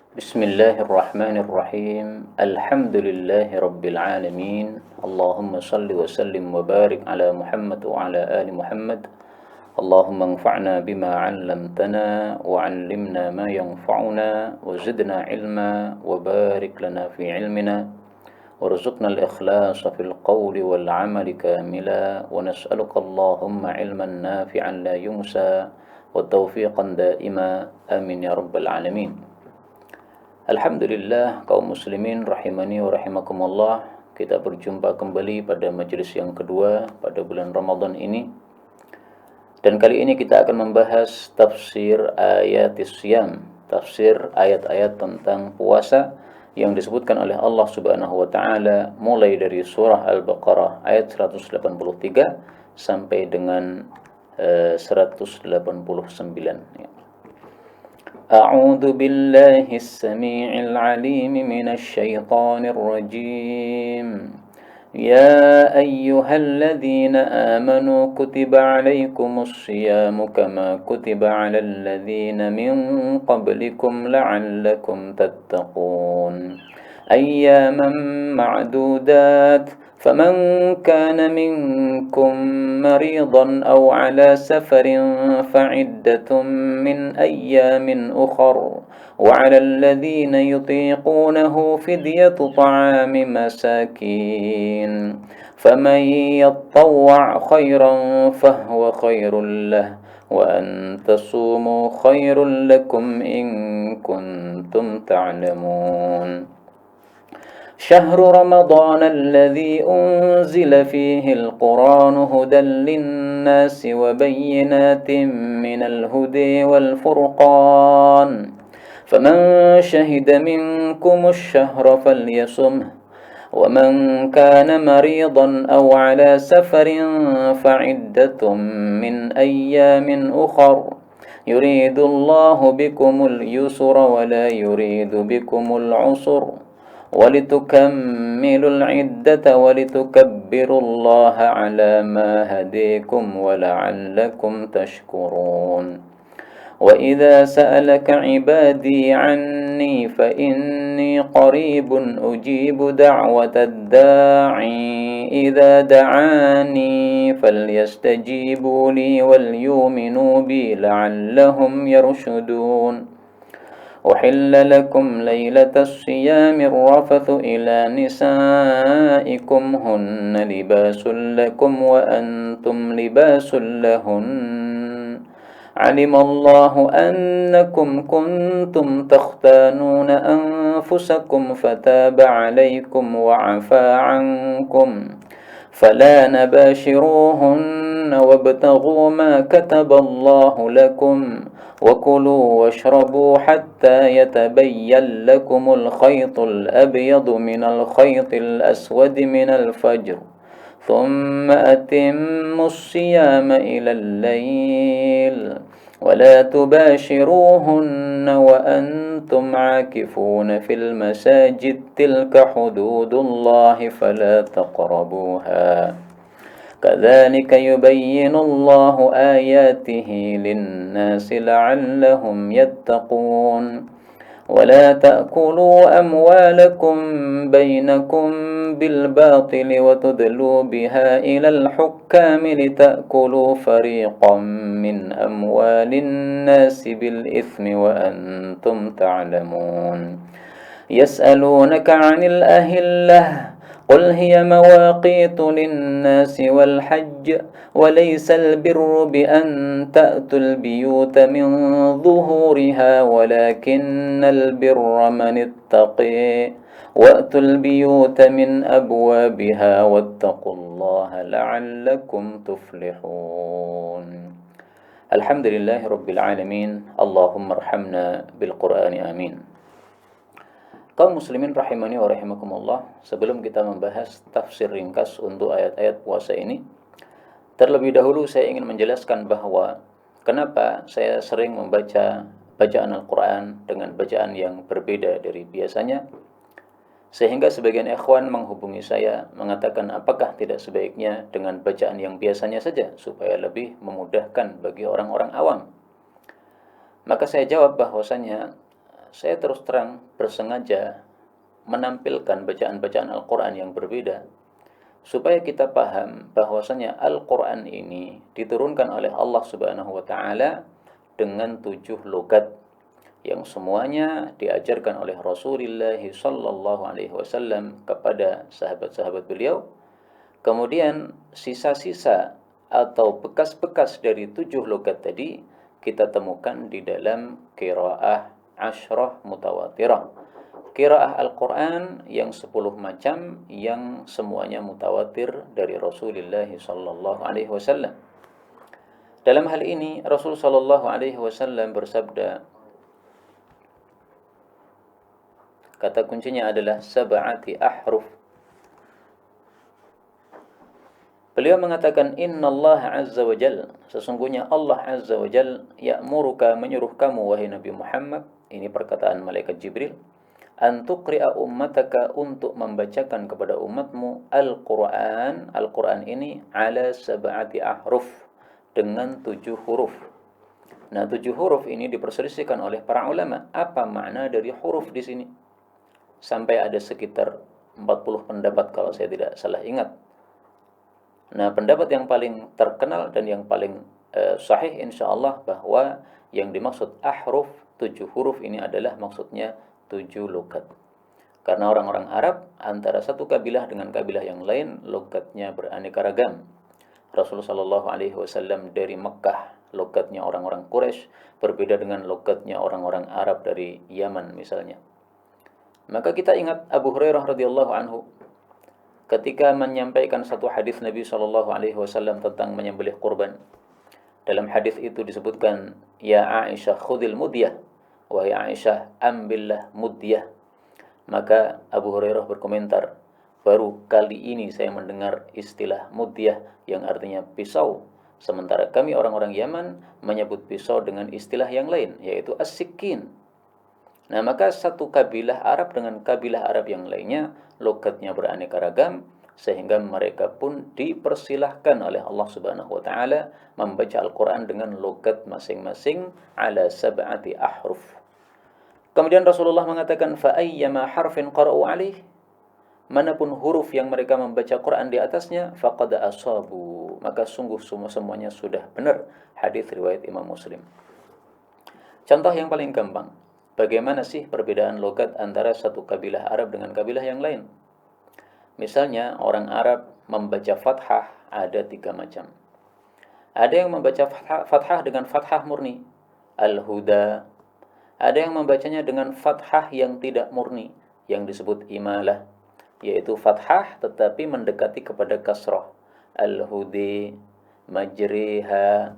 Bismillahirrahmanirrahim. Alhamdulillahirabbil alamin. Allahumma shalli wa sallim wa barik ala Muhammad wa ala ali Muhammad. Allahumma anfa'na bima 'allamtana wa 'allimna ma yanfa'una wa zidna ilma wa barik lana fi ilmina warzuqna al-ikhlasa fil qawli wal 'amali kamila wa nas'aluka Allahumma ilman nafi'an la yunsa wa taufiqan daima amin ya rabbal alamin. Alhamdulillah kaum muslimin rahimani wa rahimakumullah, kita berjumpa kembali pada majelis yang kedua pada bulan Ramadan ini. Dan kali ini kita akan membahas tafsir ayatis siyam, tafsir ayat-ayat tentang puasa yang disebutkan oleh Allah Subhanahu wa taala mulai dari surah Al-Baqarah ayat 183 sampai dengan 189 ya. أعوذ بالله السميع العليم من الشيطان الرجيم يا أيها الذين آمنوا كتب عليكم الصيام كما كتب على الذين من قبلكم لعلكم تتقون أياما معدودات فمن كان منكم مريضا أو على سفر فعدة من أيام أخر وعلى الذين يطيقونه فدية طعام مساكين فمن يطوع خيرا فهو خير له وأن تصوموا خير لكم إن كنتم تعلمون شهر رمضان الذي أنزل فيه القرآن هدى للناس وبينات من الهدى والفرقان فمن شهد منكم الشهر فليصمه ومن كان مريضا أو على سفر فعدة من أيام أخر يريد الله بكم اليسر ولا يريد بكم العسر ولتكملوا العدة ولتكبروا الله على ما هديكم ولعلكم تشكرون وإذا سألك عبادي عني فإني قريب أجيب دعوة الداعي إذا دعاني فليستجيبوا لي وليؤمنوا بي لعلهم يرشدون أحل لكم ليلة الصيام الرفث إلى نسائكم هن لباس لكم وأنتم لباس لهن علم الله أنكم كنتم تختانون أنفسكم فتاب عليكم وعفى عنكم فلا نباشروهن وابتغوا ما كتب الله لكم وكلوا واشربوا حتى يتبين لكم الخيط الأبيض من الخيط الأسود من الفجر ثم أتموا الصيام إلى الليل ولا تباشروهن وأنتم عاكفون في المساجد تلك حدود الله فلا تقربوها كذلك يبين الله آياته للناس لعلهم يتقون ولا تأكلوا أموالكم بينكم بالباطل وتدلوا بها إلى الحكام لتأكلوا فريقا من أموال الناس بالإثم وأنتم تعلمون يسألونك عن الأهلة قل هي مواقيت للناس والحج وليس البر بأن تأتوا البيوت من ظهورها ولكن البر من اتقي وأتوا البيوت من أبوابها واتقوا الله لعلكم تفلحون الحمد لله رب العالمين اللهم ارحمنا بالقرآن آمين. Kaum muslimin rahimani wa rahimakumullah, sebelum kita membahas tafsir ringkas untuk ayat-ayat puasa ini, terlebih dahulu saya ingin menjelaskan bahwa kenapa saya sering membaca bacaan Al-Quran dengan bacaan yang berbeda dari biasanya, sehingga sebagian ikhwan menghubungi saya mengatakan apakah tidak sebaiknya dengan bacaan yang biasanya saja supaya lebih memudahkan bagi orang-orang awam. Maka saya jawab bahwasanya saya terus terang bersengaja menampilkan bacaan-bacaan Al-Quran yang berbeda supaya kita paham bahwasanya Al-Quran ini diturunkan oleh Allah Subhanahu wa Ta'ala dengan 7 logat yang semuanya diajarkan oleh Rasulullah sallallahu alaihi wasallam kepada sahabat-sahabat beliau. Kemudian sisa-sisa atau bekas-bekas dari 7 logat tadi kita temukan di dalam qiraah asyrah mutawatirah. Qiraah Al-Quran yang 10 macam yang semuanya mutawatir dari Rasulullah sallallahu alaihi wasallam. Dalam hal ini Rasul sallallahu alaihi wasallam bersabda, kata kuncinya adalah sab'ati ahruf. Beliau mengatakan innallaha azza wa jal, sesungguhnya Allah azza wa jal ya'muruka, menyuruh kamu wahai Nabi Muhammad, ini perkataan malaikat Jibril, an tuqri'a ummataka, untuk membacakan kepada umatmu Al-Qur'an, Al-Qur'an ini ala sab'ati ahruf, dengan 7 huruf. Nah, 7 huruf ini diperselisihkan oleh para ulama. Apa makna dari huruf di sini? Sampai ada sekitar 40 pendapat kalau saya tidak salah ingat. Nah, pendapat yang paling terkenal dan yang paling sahih insyaallah bahwa yang dimaksud ahruf, 7 huruf ini adalah maksudnya 7 logat. Karena orang-orang Arab antara satu kabilah dengan kabilah yang lain logatnya beraneka ragam. Rasulullah sallallahu alaihi wasallam dari Mekkah, logatnya orang-orang Quraisy berbeda dengan logatnya orang-orang Arab dari Yaman misalnya. Maka kita ingat Abu Hurairah radhiyallahu anhu ketika menyampaikan satu hadis Nabi sallallahu alaihi wasallam tentang menyembelih kurban. Dalam hadis itu disebutkan, ya Aisyah khudil mudyah, wahai Aisyah ambillah mudyah. Maka Abu Hurairah berkomentar, baru kali ini saya mendengar istilah mudyah yang artinya pisau, sementara kami orang-orang Yaman menyebut pisau dengan istilah yang lain, yaitu as-sikin. Nah, maka satu kabilah Arab dengan kabilah Arab yang lainnya logatnya beraneka ragam, sehingga mereka pun dipersilahkan oleh Allah Subhanahu wa taala membaca Al-Qur'an dengan logat masing-masing ala sab'ati ahruf. Kemudian Rasulullah mengatakan fa ayyama harfin qara'u alaih, manapun huruf yang mereka membaca Quran di atasnya, faqad asabu, maka sungguh semuanya sudah benar. Hadis riwayat Imam Muslim. Contoh yang paling gampang, bagaimana sih perbedaan logat antara satu kabilah Arab dengan kabilah yang lain? Misalnya orang Arab membaca fathah ada 3 macam. Ada yang membaca fathah dengan fathah murni, al-huda. Ada yang membacanya dengan fathah yang tidak murni, yang disebut imalah, yaitu fathah tetapi mendekati kepada kasrah, al-hudi, majriha.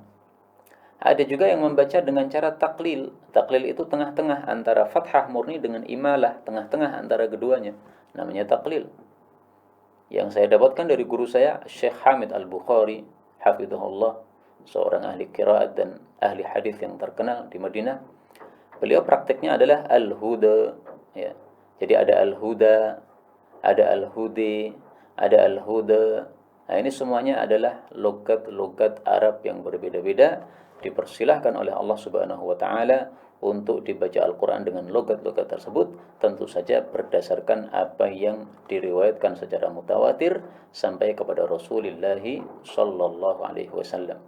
Ada juga yang membaca dengan cara taklil. Taklil itu tengah-tengah antara fathah murni dengan imalah, tengah-tengah antara keduanya, namanya taklil. Yang saya dapatkan dari guru saya, Syekh Hamid Al-Bukhari, hafizahullah, seorang ahli qiraat dan ahli hadis yang terkenal di Madinah. Beliau prakteknya adalah al-huda, ya. Jadi ada al-huda, ada al-hudi, ada al-huda. Nah, ini semuanya adalah logat-logat Arab yang berbeda-beda, dipersilahkan oleh Allah Subhanahu wa taala untuk dibaca Al-Qur'an dengan logat-logat tersebut, tentu saja berdasarkan apa yang diriwayatkan secara mutawatir sampai kepada Rasulullah sallallahu alaihi wasallam.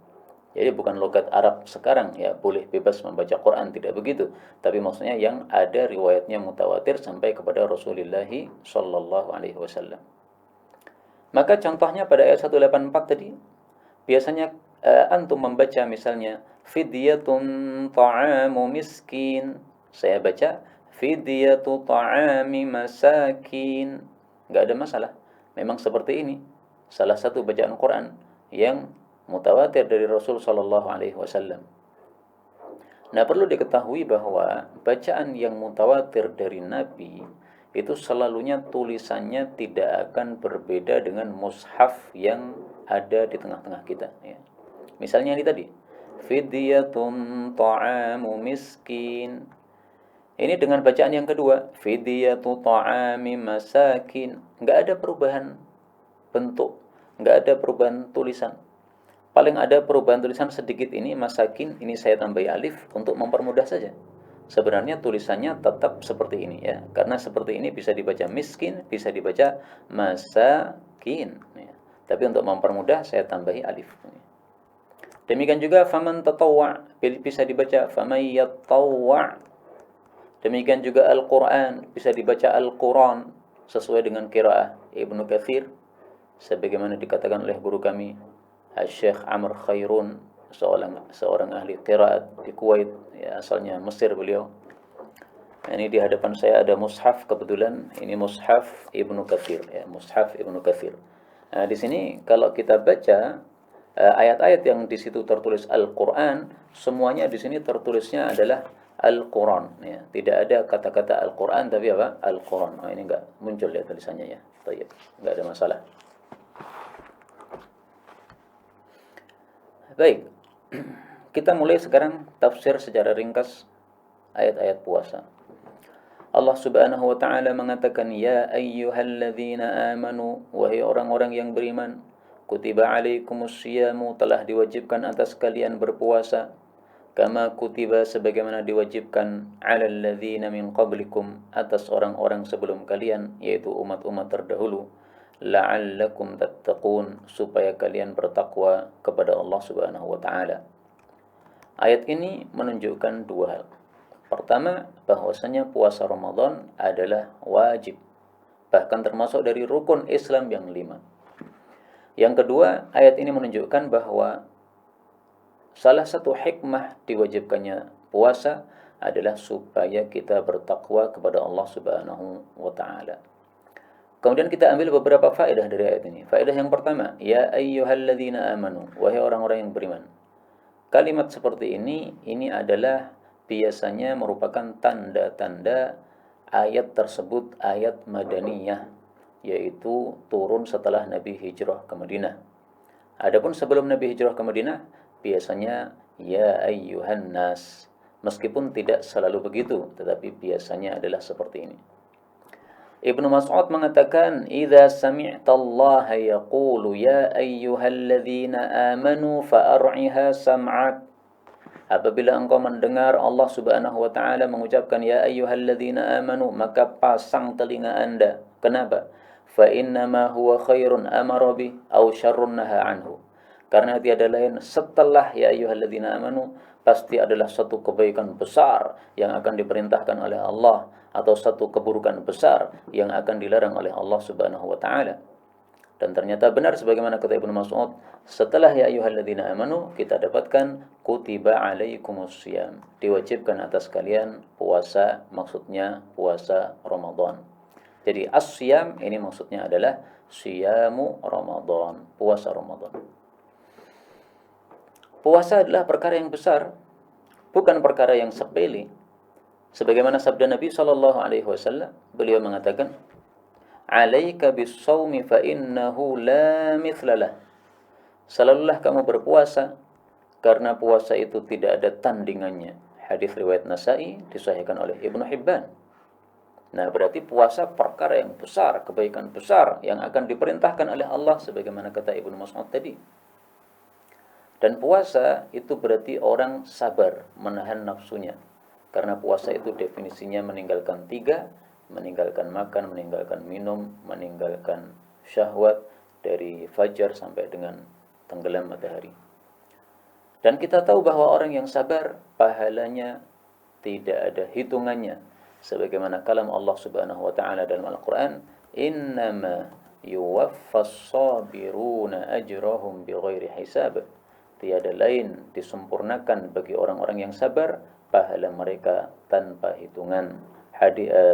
Jadi bukan logat Arab sekarang ya boleh bebas membaca Quran, tidak begitu, tapi maksudnya yang ada riwayatnya mutawatir sampai kepada Rasulullah sallallahu alaihi wasallam. Maka contohnya pada ayat 184 tadi, biasanya antum membaca misalnya fidyatun ta'amu miskin, saya baca fidyatu ta'ami masakin, enggak ada masalah. Memang seperti ini salah satu bacaan Quran yang mutawatir dari Rasul sallallahu alaihi wasallam. Nah, perlu diketahui bahwa bacaan yang mutawatir dari Nabi itu selalunya tulisannya tidak akan berbeda dengan mushaf yang ada di tengah-tengah kita, ya. Misalnya ini tadi, fidyatun ta'amu miskin. Ini dengan bacaan yang kedua, fidyatu ta'ami masakin. Enggak ada perubahan bentuk, enggak ada perubahan tulisan. Paling ada perubahan tulisan sedikit ini, masakin, ini saya tambahi alif untuk mempermudah saja. sebenarnya tulisannya tetap seperti ini ya. Karena seperti ini bisa dibaca miskin, bisa dibaca masakin ya. Tapi untuk mempermudah saya tambahi alif. Demikian juga faman tatawwa, bisa dibaca faman yatawwa. Demikian juga Al-Quran, bisa dibaca Al-Quran sesuai dengan qiraah Ibnu Katsir, sebagaimana dikatakan oleh guru kami Syekh Amr Khairun, seorang ahli qiraat di Kuwait, ya, asalnya Mesir beliau. Ini di hadapan saya ada mushaf, kebetulan ini mushaf Ibnu Katsir ya, mushaf Ibnu Katsir. Nah, di sini kalau kita baca ayat-ayat yang di situ tertulis Al-Qur'an, semuanya di sini tertulisnya adalah Al-Qur'an ya. Tidak ada kata-kata Al-Qur'an tapi apa? Al-Qur'an. Oh, ini enggak muncul ya tulisannya ya. Baik, enggak ada masalah. Baik. Kita mulai sekarang tafsir secara ringkas ayat-ayat puasa. Allah Subhanahu wa taala mengatakan, ya ayyuhalladzina amanu, wahai orang-orang yang beriman, kutiba alaikumusyamu, telah diwajibkan atas kalian berpuasa, kama kutiba, sebagaimana diwajibkan, alal ladzina min qablikum, atas orang-orang sebelum kalian, yaitu umat-umat terdahulu, la'allakum tattaqun, supaya kalian bertakwa kepada Allah Subhanahu wa taala. Ayat ini menunjukkan dua hal. Pertama, bahwasanya puasa Ramadan adalah wajib, bahkan termasuk dari rukun Islam yang 5. Yang kedua, ayat ini menunjukkan bahwa salah satu hikmah diwajibkannya puasa adalah supaya kita bertakwa kepada Allah Subhanahu wa taala. Kemudian kita ambil beberapa faedah dari ayat ini. Faedah yang pertama, ya ayyuhalladzina amanu, wahai orang-orang yang beriman. Kalimat seperti ini adalah biasanya merupakan tanda-tanda ayat tersebut ayat madaniyah, yaitu turun setelah Nabi hijrah ke Madinah. Adapun sebelum Nabi hijrah ke Madinah, biasanya ya ayyuhan nas. Meskipun tidak selalu begitu, tetapi biasanya adalah seperti ini. Ibnu Mas'ud mengatakan, "Idza sami'tallaha yaqulu ya ayyuhalladzina amanu fa'ar'iha sam'ak." Apabila engkau mendengar Allah Subhanahu wa taala mengucapkan ya ayyuhalladzina amanu, maka pasang telinga Anda. Kenapa? Fa innama huwa khairun amara bi aw syarrun naha anhu. Karena tiada lain setelah ya ayyuhalladzina amanu pasti adalah satu kebaikan besar yang akan diperintahkan oleh Allah atau satu keburukan besar yang akan dilarang oleh Allah Subhanahu wa taala. Dan ternyata benar sebagaimana kata Ibnu Mas'ud, setelah ya ayyuhalladzina amanu kita dapatkan kutiba alaikumussyam, diwajibkan atas kalian puasa, maksudnya puasa Ramadan. Jadi as-syam ini maksudnya adalah syiamu Ramadan, puasa Ramadan. Puasa adalah perkara yang besar, bukan perkara yang sepele. Sebagaimana sabda Nabi sallallahu alaihi wasallam, beliau mengatakan, "Alaika bis-shaumi fa innahu la mithlalah." Selalulah kamu berpuasa karena puasa itu tidak ada tandingannya. Hadis riwayat Nasa'i disahihkan oleh Ibnu Hibban. Nah, berarti puasa perkara yang besar, kebaikan besar yang akan diperintahkan oleh Allah sebagaimana kata Ibnu Mas'ud tadi. Dan puasa itu berarti orang sabar menahan nafsunya. Karena puasa itu definisinya meninggalkan 3, meninggalkan makan, meninggalkan minum, meninggalkan syahwat dari fajar sampai dengan tenggelam matahari. Dan kita tahu bahwa orang yang sabar pahalanya tidak ada hitungannya. Sebagaimana kalam Allah Subhanahu wa taala dalam Al-Qur'an, "Innama yuwaffas sabiruna ajrahum bighairi hisab." Tiada lain disempurnakan bagi orang-orang yang sabar pahala mereka tanpa hitungan.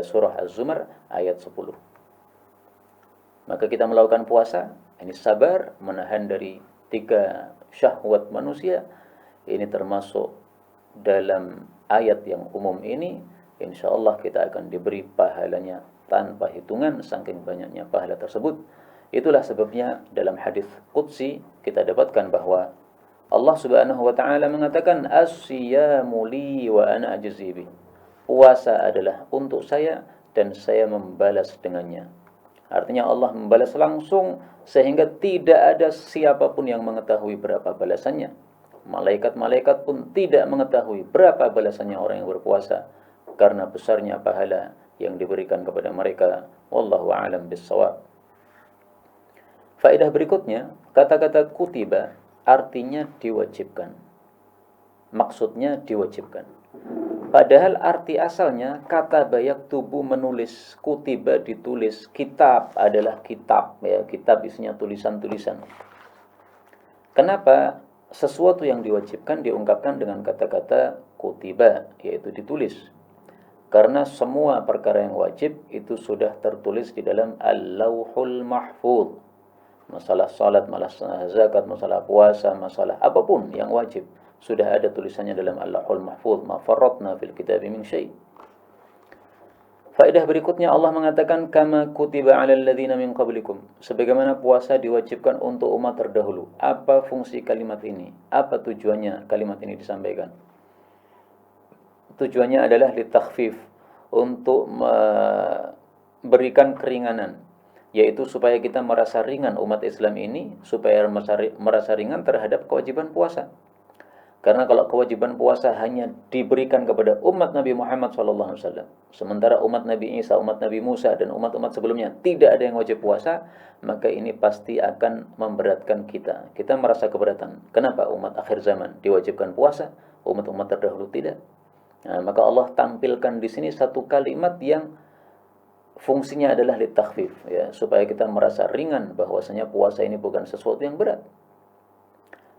Surah Az-Zumar ayat 10. Maka kita melakukan puasa, ini sabar, menahan dari 3 syahwat manusia. Ini termasuk dalam ayat yang umum ini. InsyaAllah kita akan diberi pahalanya tanpa hitungan, saking banyaknya pahala tersebut. Itulah sebabnya dalam hadis qudsi kita dapatkan bahwa Allah Subhanahu wa taala mengatakan, "As-siyamu li wa ana ajzi bih." Puasa adalah untuk saya dan saya membalas dengannya. Artinya Allah membalas langsung sehingga tidak ada siapapun yang mengetahui berapa balasannya. Malaikat-malaikat pun tidak mengetahui berapa balasannya orang yang berpuasa. karena besarnya pahala yang diberikan kepada mereka. Wallahu a'lam bissawab. Faedah berikutnya, kata-kata kutiba artinya diwajibkan. Maksudnya diwajibkan. Padahal arti asalnya kata bayak tubuh menulis, kutiba ditulis, kitab adalah kitab, ya, kitab isinya tulisan-tulisan. Kenapa sesuatu yang diwajibkan diungkapkan dengan kata-kata kutiba, yaitu ditulis? Karena semua perkara yang wajib itu sudah tertulis di dalam Al-Lauhul Mahfuz. Masalah salat, masalah zakat, masalah puasa, masalah apapun yang wajib sudah ada tulisannya dalam Al-Lauhul Mahfuz. Ma farratna fil kitabi min syai'. Faedah berikutnya, Allah mengatakan kama kutiba 'alal ladzina min qablikum. Sebagaimana puasa diwajibkan untuk umat terdahulu. Apa fungsi kalimat ini? Apa tujuannya kalimat ini disampaikan? Tujuannya adalah litakhfif, untuk memberikan keringanan, yaitu supaya kita merasa ringan, umat Islam ini supaya merasa ringan terhadap kewajiban puasa. Karena kalau kewajiban puasa hanya diberikan kepada umat Nabi Muhammad SAW, sementara umat Nabi Isa, umat Nabi Musa, dan umat-umat sebelumnya tidak ada yang wajib puasa, maka ini pasti akan memberatkan kita. Kita merasa keberatan. Kenapa umat akhir zaman diwajibkan puasa, umat-umat terdahulu tidak? Nah, maka Allah tampilkan di sini satu kalimat yang fungsinya adalah litakhfif, ya, supaya kita merasa ringan bahwasanya puasa ini bukan sesuatu yang berat.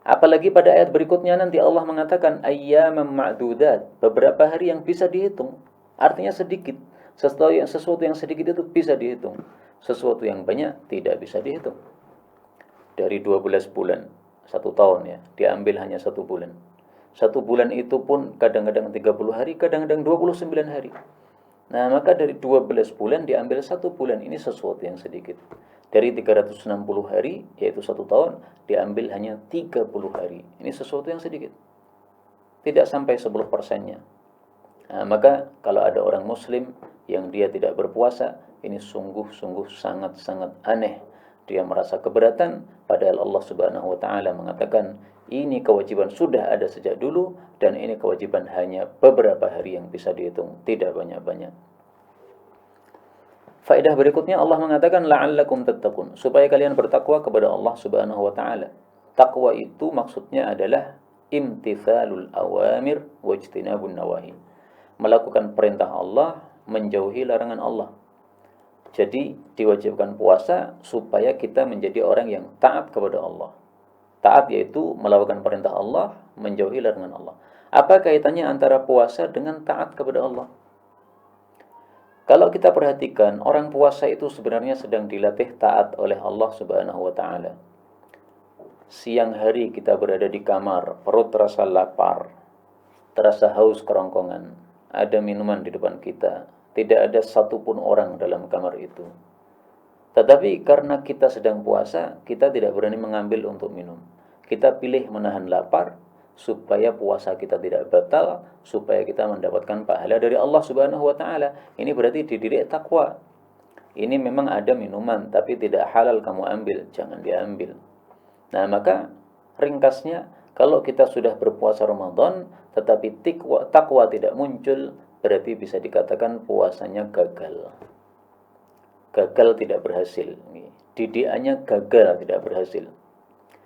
Apalagi pada ayat berikutnya nanti Allah mengatakan ayyaman ma'dudat, beberapa hari yang bisa dihitung. Artinya sedikit. Sesuatu yang sedikit itu bisa dihitung. Sesuatu yang banyak tidak bisa dihitung. Dari 12 bulan, 1 tahun, ya, diambil hanya 1 bulan. 1 bulan itu pun kadang-kadang 30 hari, kadang-kadang 29 hari. Nah, maka dari 12 bulan diambil 1 bulan, ini sesuatu yang sedikit. Dari 360 hari, yaitu 1 tahun, diambil hanya 30 hari. Ini sesuatu yang sedikit. Tidak sampai 10%-nya. Nah, maka kalau ada orang muslim yang dia tidak berpuasa, ini sungguh-sungguh sangat-sangat aneh. Dia merasa keberatan, padahal Allah Subhanahu wa Ta'ala mengatakan, ini kewajiban sudah ada sejak dulu, dan ini kewajiban hanya beberapa hari yang bisa dihitung, tidak banyak-banyak. Faedah berikutnya, Allah mengatakan la'allakum tattaqun, supaya kalian bertakwa kepada Allah Subhanahu wa Ta'ala. Takwa itu maksudnya adalah imtithalul awamir wajtinabun nawahi, melakukan perintah Allah, menjauhi larangan Allah. Jadi diwajibkan puasa supaya kita menjadi orang yang taat kepada Allah. Taat yaitu melakukan perintah Allah, menjauhi larangan Allah. Apa kaitannya antara puasa dengan taat kepada Allah? Kalau kita perhatikan, orang puasa itu sebenarnya sedang dilatih taat oleh Allah Subhanahu wa Ta'ala. Siang hari kita berada di kamar, perut terasa lapar, terasa haus kerongkongan, ada minuman di depan kita, tidak ada satupun orang dalam kamar itu. Tetapi karena kita sedang puasa, kita tidak berani mengambil untuk minum. Kita pilih menahan lapar, supaya puasa kita tidak batal, supaya kita mendapatkan pahala dari Allah Subhanahu wa Ta'ala. Ini berarti dididik takwa. Ini memang ada minuman, tapi tidak halal kamu ambil, jangan diambil. Nah, maka ringkasnya, kalau kita sudah berpuasa Ramadan, tetapi takwa tidak muncul, berarti bisa dikatakan puasanya gagal. Gagal, tidak berhasil. Didikannya gagal, tidak berhasil.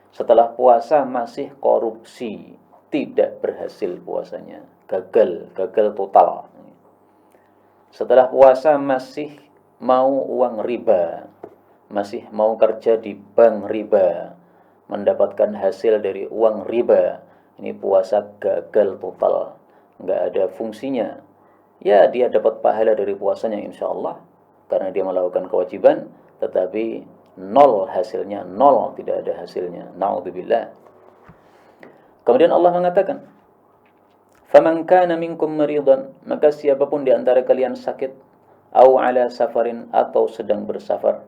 Setelah puasa masih korupsi, tidak berhasil puasanya. Gagal total. Setelah puasa masih mau uang riba, masih mau kerja di bank riba, mendapatkan hasil dari uang riba. Ini puasa gagal total, nggak ada fungsinya. Ya, dia dapat pahala dari puasanya insya Allah, karena dia melakukan kewajiban, tetapi nol hasilnya, nol, tidak ada hasilnya. Na'udzubillah. Kemudian Allah mengatakan, "Faman kana minkum maridan," maka siapapun di antara kalian sakit, au ala safarin, atau sedang bersafar,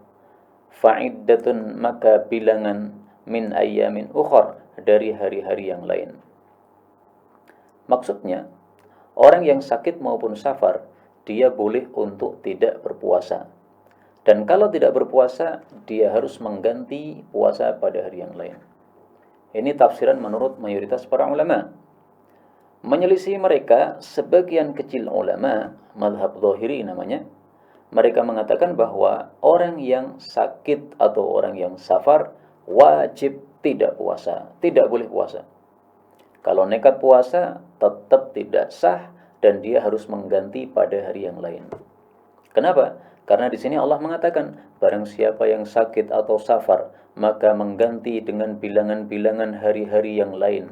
fa'iddatun, maka bilangan, min ayyamin ukhar, dari hari-hari yang lain. Maksudnya, orang yang sakit maupun safar, dia boleh untuk tidak berpuasa. Dan kalau tidak berpuasa, dia harus mengganti puasa pada hari yang lain. Ini tafsiran menurut mayoritas para ulama. menyelisih mereka sebagian kecil ulama mazhab Zahiri namanya. Mereka mengatakan bahwa orang yang sakit atau orang yang safar wajib tidak puasa, tidak boleh puasa. Kalau nekat puasa tetap tidak sah dan dia harus mengganti pada hari yang lain. Kenapa? Karena di sini Allah mengatakan, barang siapa yang sakit atau safar, maka mengganti dengan bilangan-bilangan hari-hari yang lain.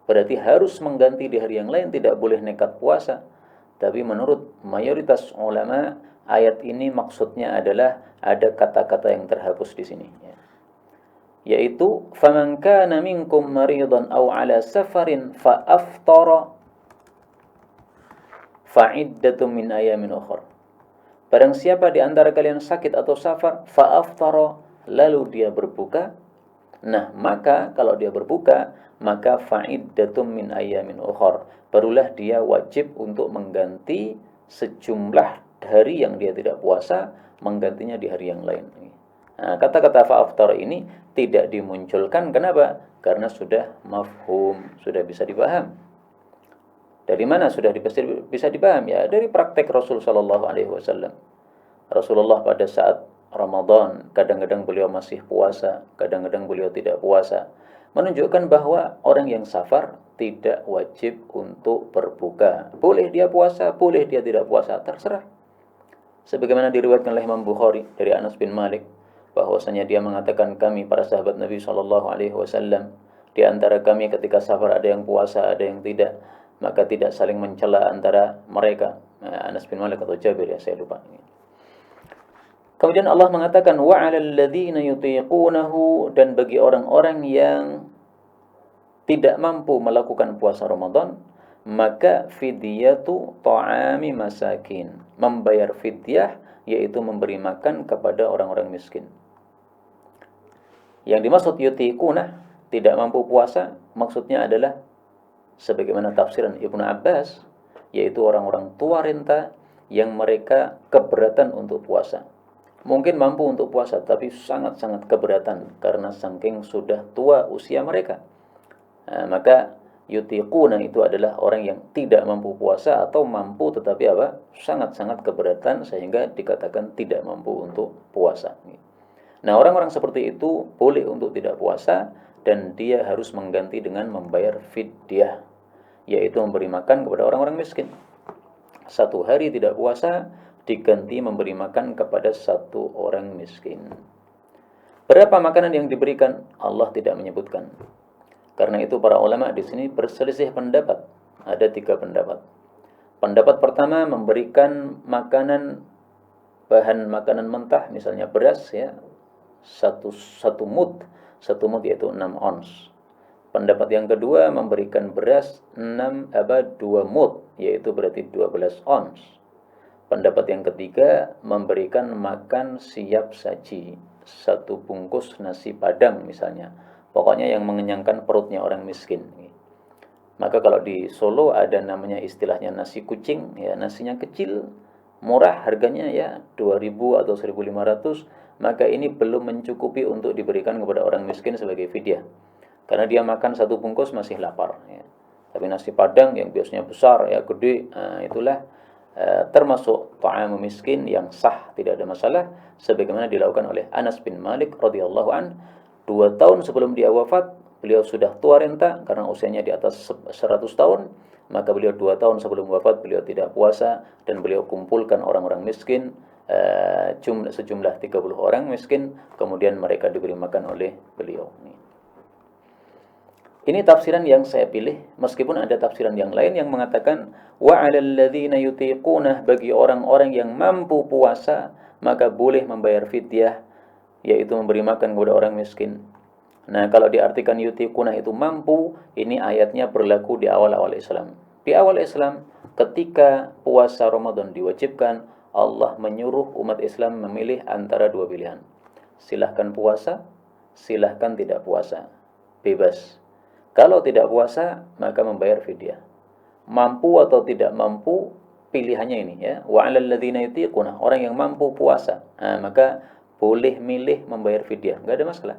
Berarti harus mengganti di hari yang lain, tidak boleh nekat puasa. Tapi menurut mayoritas ulama, ayat ini maksudnya adalah ada kata-kata yang terhapus di sini, yaitu faman kana minkum maridan aw ala safarin fa aftara fa iddatum min ayamin ukhra. Barang siapa di antara kalian sakit atau safar fa aftara, lalu dia berbuka, nah maka kalau dia berbuka, maka fa iddatum min ayamin ukhra, barulah dia wajib untuk mengganti sejumlah hari yang dia tidak puasa, menggantinya di hari yang lain. Nah, kata-kata fa'aftara ini tidak dimunculkan. Kenapa? Karena sudah mafhum, sudah bisa dipaham. Dari mana sudah bisa dipaham? Ya, dari praktek Rasul sallallahu alaihi wasallam. Rasulullah pada saat Ramadan, kadang-kadang beliau masih puasa, kadang-kadang beliau tidak puasa. Menunjukkan bahwa orang yang safar tidak wajib untuk berbuka. Boleh dia puasa, boleh dia tidak puasa, terserah. Sebagaimana diriwayatkan oleh Imam Bukhari dari Anas bin Malik, bahwasanya dia mengatakan, kami para sahabat Nabi sallallahu alaihi wasallam, di antara kami ketika safar ada yang puasa, ada yang tidak, maka tidak saling mencela antara mereka. Anas bin Malik atau Jabir, ya saya lupa. Kemudian Allah mengatakan wa 'alal ladzina yutiqunahu, dan bagi orang-orang yang tidak mampu melakukan puasa Ramadan, maka fidyatu ta'ami masakin, membayar fidyah yaitu memberi makan kepada orang-orang miskin. Yang dimaksud yutiquna, tidak mampu puasa, maksudnya adalah sebagaimana tafsiran Ibnu Abbas, yaitu orang-orang tua renta yang mereka keberatan untuk puasa. Mungkin mampu untuk puasa, tapi sangat-sangat keberatan karena saking sudah tua usia mereka. Nah, maka yutiquna itu adalah orang yang tidak mampu puasa atau mampu tetapi sangat-sangat keberatan sehingga dikatakan tidak mampu untuk puasa. Nah, orang-orang seperti itu boleh untuk tidak puasa dan dia harus mengganti dengan membayar fidyah, yaitu memberi makan kepada orang-orang miskin. Satu hari tidak puasa diganti memberi makan kepada satu orang miskin. Berapa makanan yang diberikan? Allah tidak menyebutkan. Karena itu para ulama di sini berselisih pendapat. Ada 3 pendapat. Pendapat pertama, memberikan bahan makanan mentah, misalnya beras, ya, satu mud yaitu 6 ons. Pendapat yang kedua, memberikan beras 2 mud, yaitu berarti 12 ons. Pendapat yang ketiga, memberikan makan siap saji, 1 bungkus nasi padang misalnya. Pokoknya yang mengenyangkan perutnya orang miskin. Maka kalau di Solo ada namanya istilahnya nasi kucing, ya, nasinya kecil, murah harganya, ya 2.000 atau 1.500, maka ini belum mencukupi untuk diberikan kepada orang miskin sebagai fidyah. Karena dia makan 1 bungkus masih lapar, ya. Tapi nasi padang yang biasanya besar, ya gede, itulah termasuk ta'amu miskin yang sah, tidak ada masalah, sebagaimana dilakukan oleh Anas bin Malik radhiyallahu an. 2 tahun sebelum dia wafat, beliau sudah tua renta karena usianya di atas 100 tahun, maka beliau 2 tahun sebelum wafat beliau tidak puasa dan beliau kumpulkan orang-orang miskin, sejumlah 30 orang miskin, kemudian mereka diberi makan oleh beliau. Ini tafsiran yang saya pilih, meskipun ada tafsiran yang lain yang mengatakan wa 'alal ladzina yutiqunah, bagi orang-orang yang mampu puasa maka boleh membayar fidyah, yaitu memberi makan kepada orang miskin. Nah, kalau diartikan yutiqunah itu mampu, ini ayatnya berlaku di awal-awal Islam. Di awal Islam, ketika puasa Ramadan diwajibkan, Allah menyuruh umat Islam memilih antara 2 pilihan. Silahkan puasa, silahkan tidak puasa. Bebas. Kalau tidak puasa, maka membayar fidyah. Mampu atau tidak mampu, pilihannya ini, ya. Wa 'alal ladzina yutiquna, orang yang mampu puasa, maka boleh milih membayar fidyah, enggak ada masalah.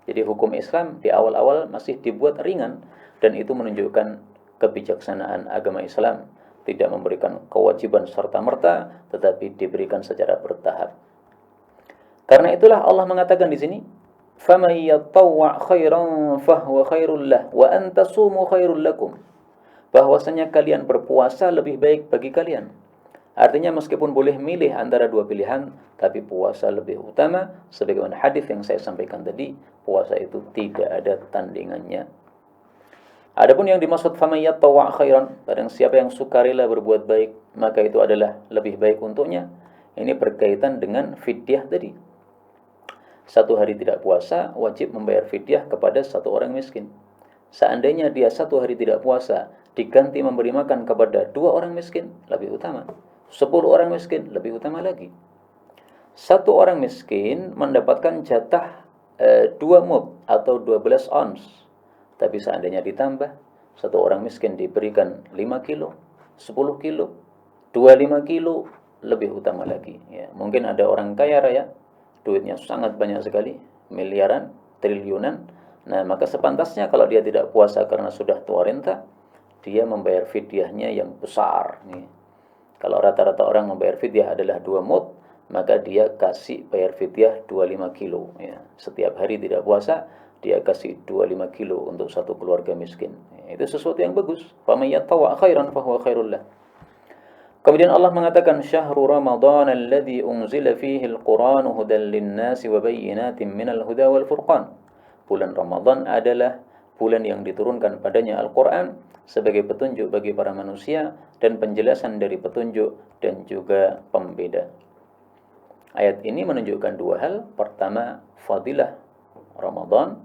Jadi hukum Islam di awal-awal masih dibuat ringan, dan itu menunjukkan kebijaksanaan agama Islam, tidak memberikan kewajiban serta-merta, tetapi diberikan secara bertahap. Karena itulah Allah mengatakan di sini, "Faman yatawwa' khairan fahuwa khairul lah wa an tasumu khairul lakum." Bahwasanya kalian berpuasa lebih baik bagi kalian. Artinya meskipun boleh milih antara dua pilihan, tapi puasa lebih utama. Sebagaimana hadis yang saya sampaikan tadi, puasa itu tidak ada tandingannya. Adapun yang dimaksud faman yatawwa' khairan, barang siapa yang sukarela berbuat baik, maka itu adalah lebih baik untuknya. Ini berkaitan dengan fidyah tadi. Satu hari tidak puasa, wajib membayar fidyah kepada satu orang miskin. Seandainya dia satu hari tidak puasa, diganti memberi makan kepada dua orang miskin, lebih utama. 10 orang miskin, lebih utama lagi. Satu orang miskin mendapatkan jatah 2 mud atau 12 ons. Tapi seandainya ditambah, satu orang miskin diberikan 5 kilo, 10 kilo, 25 kilo, lebih utama lagi. Ya, mungkin ada orang kaya raya, duitnya sangat banyak sekali, miliaran, triliunan. Nah, maka sepantasnya kalau dia tidak puasa karena sudah tua renta, dia membayar fidyahnya yang besar. Nih. Kalau rata-rata orang membayar fidyah adalah 2 mud, maka dia kasih bayar fidyah 25 kilo. Ya. Setiap hari tidak puasa, dia kasih 25 kilo untuk satu keluarga miskin. Ya, itu sesuatu yang bagus. فَمَنْ يَتَّوَعْ خَيْرًا فَهُوَ خَيْرٌ لَهُ. Kemudian Allah mengatakan, Syahru Ramadan alladhi unzila fihi al-Quran hudan lin-nasi wa bayyinatin minal huda wal furqan. Bulan Ramadan adalah bulan yang diturunkan padanya Al-Quran sebagai petunjuk bagi para manusia dan penjelasan dari petunjuk dan juga pembeda. Ayat ini menunjukkan dua hal. Pertama, fadilah Ramadan.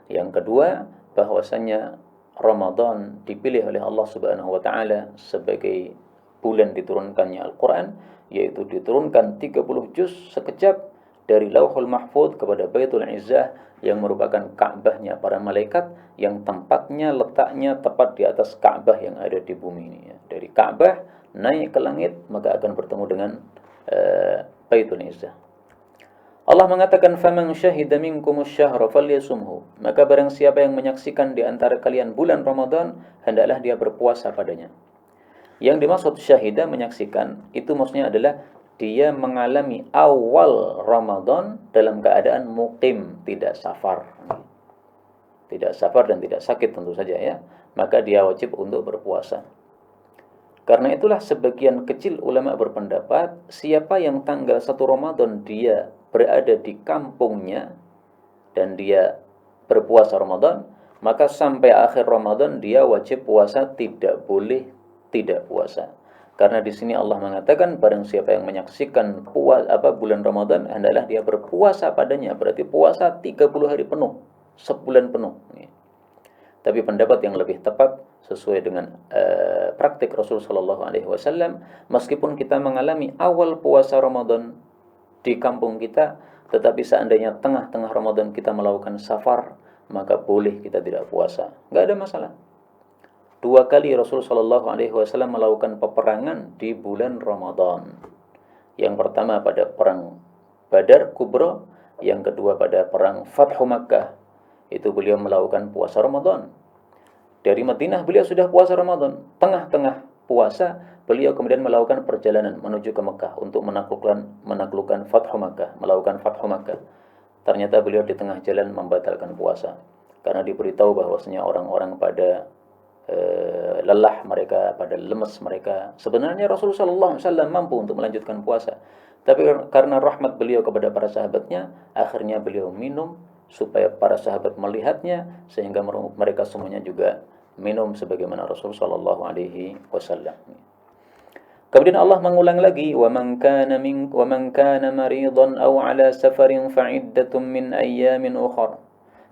Yang kedua, bahwasanya Ramadan dipilih oleh Allah Subhanahu wa taala sebagai bulan diturunkannya Al-Quran, yaitu diturunkan 30 juz sekejap dari Lauhul Mahfuz kepada Baitul Izzah yang merupakan Ka'bahnya para malaikat, yang tempatnya letaknya tepat di atas Ka'bah yang ada di bumi ini. Dari Ka'bah naik ke langit, maka akan bertemu dengan Baitul Izzah. Allah mengatakan, "Faman syahida minkumus syahra falyasumhu." Maka barang siapa yang menyaksikan di antara kalian bulan Ramadan, hendaklah dia berpuasa padanya. Yang dimaksud syahida, menyaksikan, itu maksudnya adalah dia mengalami awal Ramadan dalam keadaan muqim, tidak safar. Tidak safar dan tidak sakit tentu saja ya. Maka dia wajib untuk berpuasa. Karena itulah sebagian kecil ulama berpendapat, siapa yang tanggal 1 Ramadan dia berada di kampungnya dan dia berpuasa Ramadan, maka sampai akhir Ramadan dia wajib puasa, tidak boleh tidak puasa. Karena di sini Allah mengatakan, barang siapa yang menyaksikan bulan Ramadan, hendaklah dia berpuasa padanya. Berarti puasa 30 hari penuh, sebulan penuh. Tapi pendapat yang lebih tepat sesuai dengan praktik Rasul Shallallahu Alaihi Wasallam, meskipun kita mengalami awal puasa Ramadan di kampung kita, tetapi seandainya tengah-tengah Ramadan kita melakukan safar, maka boleh kita tidak puasa, nggak ada masalah. 2 kali Rasul Shallallahu Alaihi Wasallam melakukan peperangan di bulan Ramadan. Yang pertama pada perang Badar Kubra, yang kedua pada perang Fathu Makkah. Itu beliau melakukan puasa Ramadan. Dari Madinah beliau sudah puasa Ramadan. Tengah-tengah puasa beliau kemudian melakukan perjalanan menuju ke Mekah untuk menaklukkan Fathu Makkah, melakukan Fathu Makkah. Ternyata beliau di tengah jalan membatalkan puasa karena diberitahu bahwasanya orang-orang pada lelah mereka, pada lemes mereka. Sebenarnya Rasulullah SAW mampu untuk melanjutkan puasa, tapi karena rahmat beliau kepada para sahabatnya, akhirnya beliau minum supaya para sahabat melihatnya, sehingga mereka semuanya juga minum sebagaimana Rasulullah SAW. Kemudian Allah mengulang lagi, وَمَنْ كَانَ مَرِيضًا أَوْ عَلَى سَفَرٍ فَعِدَّةٌ مِّنْ أَيَّامٍ أُخَرَ.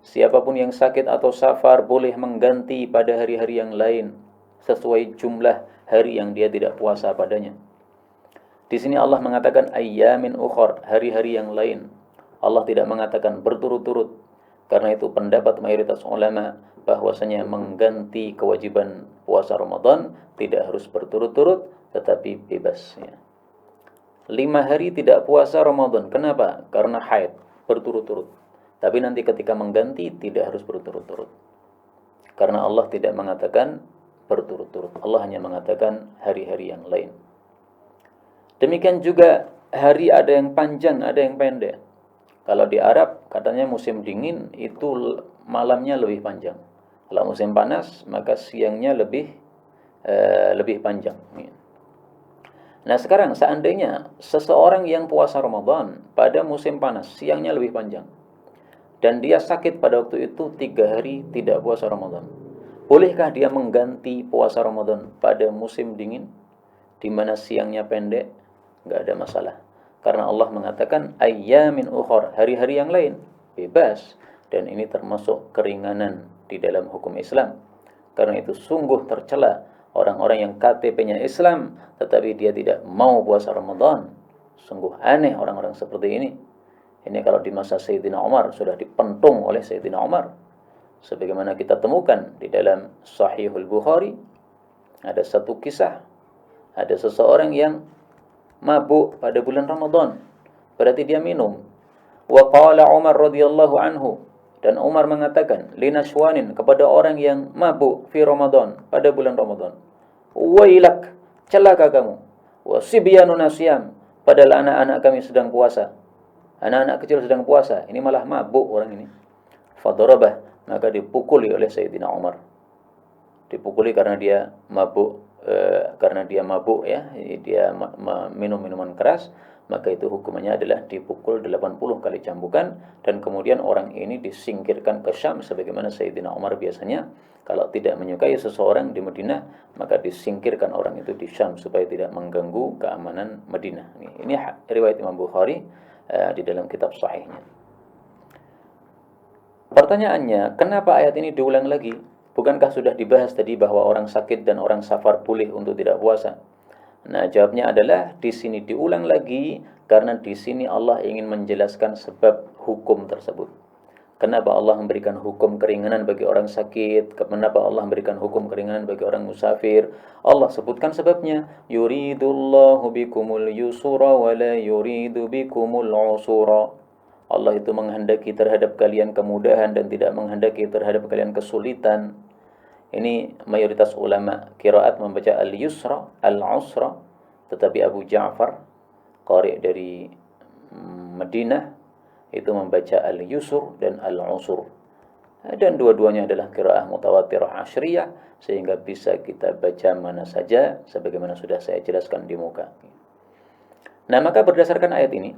Siapapun yang sakit atau safar boleh mengganti pada hari-hari yang lain sesuai jumlah hari yang dia tidak puasa padanya. Di sini Allah mengatakan ayyamin ukhar, hari-hari yang lain. Allah tidak mengatakan berturut-turut. Karena itu pendapat mayoritas ulama bahwasanya mengganti kewajiban puasa Ramadan tidak harus berturut-turut, tetapi bebas ya. 5 hari tidak puasa Ramadan. Kenapa? Karena haid, berturut-turut. Tapi nanti ketika mengganti tidak harus berturut-turut. Karena Allah tidak mengatakan berturut-turut. Allah hanya mengatakan hari-hari yang lain. Demikian juga hari ada yang panjang, ada yang pendek. Kalau di Arab katanya musim dingin itu malamnya lebih panjang. Kalau musim panas maka siangnya lebih panjang. Nah sekarang seandainya seseorang yang puasa Ramadan pada musim panas siangnya lebih panjang dan dia sakit pada waktu itu 3 hari tidak puasa Ramadan, bolehkah dia mengganti puasa Ramadan pada musim dingin di mana siangnya pendek? Nggak ada masalah. Karena Allah mengatakan ayyamin ukhar, hari-hari yang lain, bebas. Dan ini termasuk keringanan di dalam hukum Islam. Karena itu sungguh tercela orang-orang yang KTP-nya Islam tetapi dia tidak mau puasa Ramadan. Sungguh aneh orang-orang seperti ini. Ini kalau di masa Sayyidina Umar sudah dipentung oleh Sayyidina Umar. Sebagaimana kita temukan di dalam Sahihul Bukhari, ada satu kisah, ada seseorang yang mabuk pada bulan Ramadan. Berarti dia minum. Wa qala Umar radhiyallahu anhu, dan Umar mengatakan linashwanin, kepada orang yang mabuk fi Ramadan, pada bulan Ramadan, wailak, celaka kamu. Wa sibyanun nasyam, padahal anak-anak kami sedang puasa. Anak-anak kecil sedang puasa, ini malah mabuk orang ini. Fadarabah, maka dipukuli oleh Sayyidina Umar. Dipukuli karena dia mabuk, ya, dia minum minuman keras, maka itu hukumannya adalah dipukul 80 kali cambukan, dan kemudian orang ini disingkirkan ke Syam sebagaimana Sayyidina Umar biasanya kalau tidak menyukai seseorang di Madinah maka disingkirkan orang itu di Syam supaya tidak mengganggu keamanan Madinah. Ini riwayat Imam Bukhari di dalam kitab sahihnya. Pertanyaannya, kenapa ayat ini diulang lagi? Bukankah sudah dibahas tadi bahwa orang sakit dan orang safar boleh untuk tidak puasa? Nah, jawabnya adalah di sini diulang lagi karena di sini Allah ingin menjelaskan sebab hukum tersebut. Kenapa Allah memberikan hukum keringanan bagi orang sakit? Kenapa Allah memberikan hukum keringanan bagi orang musafir? Allah sebutkan sebabnya. Yuridullahu bikumul yusura wa la yuridu bikumul usura. Allah itu menghendaki terhadap kalian kemudahan dan tidak menghendaki terhadap kalian kesulitan. Ini mayoritas ulama qiraat membaca al-yusra, al-usra, tetapi Abu Ja'far, qari dari Madinah, itu membaca al-yusur dan al-usur. Dan dua-duanya adalah qiraah mutawatirah asyriyah, sehingga bisa kita baca mana saja sebagaimana sudah saya jelaskan di muka. Nah, maka berdasarkan ayat ini,